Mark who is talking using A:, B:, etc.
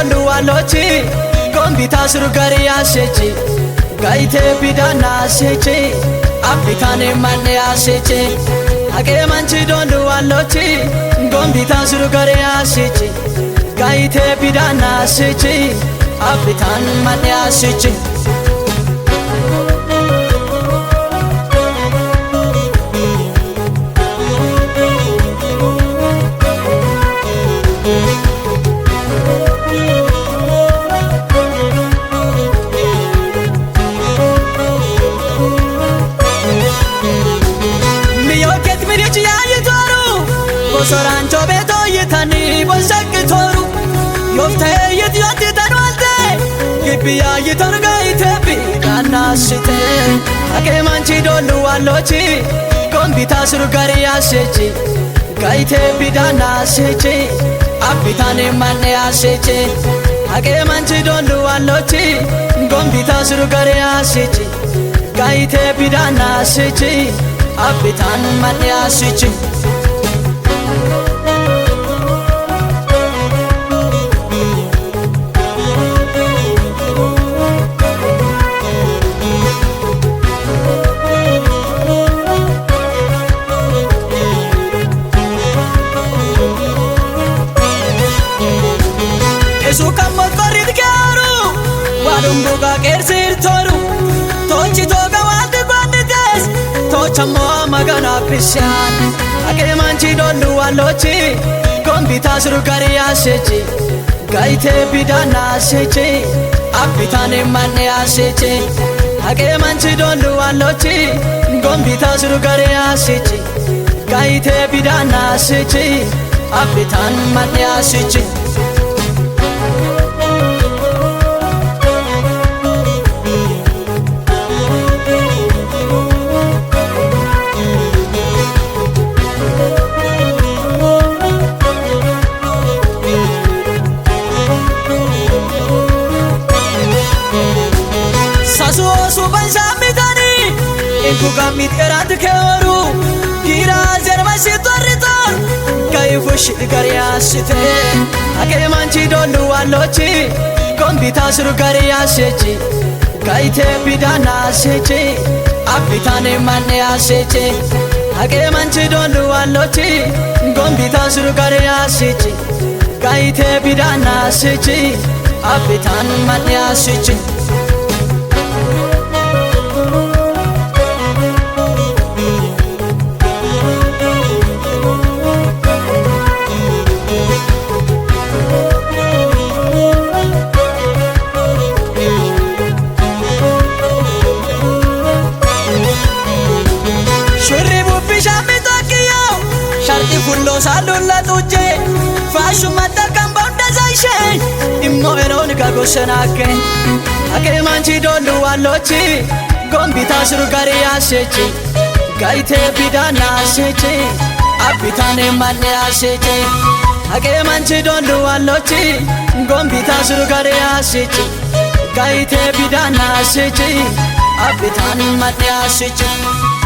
A: dolu alochi gombita suru gari ashechi gaite bidana ashechi apitane manne ashechi age manchi dolu alochi gombita suru gari ashechi gaite bidana ashechi apitane manne ashechi Sorancho beto yitani bolsak toru yofte yit tanwalte gibiya yitorga itebi kanashite ake manchi dolu alochi gombita suru gari ashechi gaite bidana ashechi apitane manne ashechi ake manchi dolu alochi gombita suru gari ashechi gaite bidana ashechi apitane manne ashechi Sukamot korit garu warumbuga kersir toru tochi toga wadi bandides tochamo magana pishan age manchi dolu alochi gombita suru gari ashechi gaite bidana ashechi apitane manne ashechi age manchi dolu alochi gombita suru gari ashechi gaite bidana ashechi apitane manne ashechi Kugamit erat keoru gira zermashi torritor kayfush gari ashite age manchi dolu alochi gombita suru gari ashechi gaite bidana ashechi apitane manne ashechi age manchi dolu alochi gombita suru gari ashechi gaite bidana ashechi apitane manne ashechi Fullo salulla tujje fashu matta kambonda zaishe immo eron gago shanake age manchi dolu alochi gombita suru gari ashechi gaite bidana ashechi apitane manne ashechi age manchi dolu alochi gombita suru gari ashechi gaite bidana ashechi apitane manne ashechi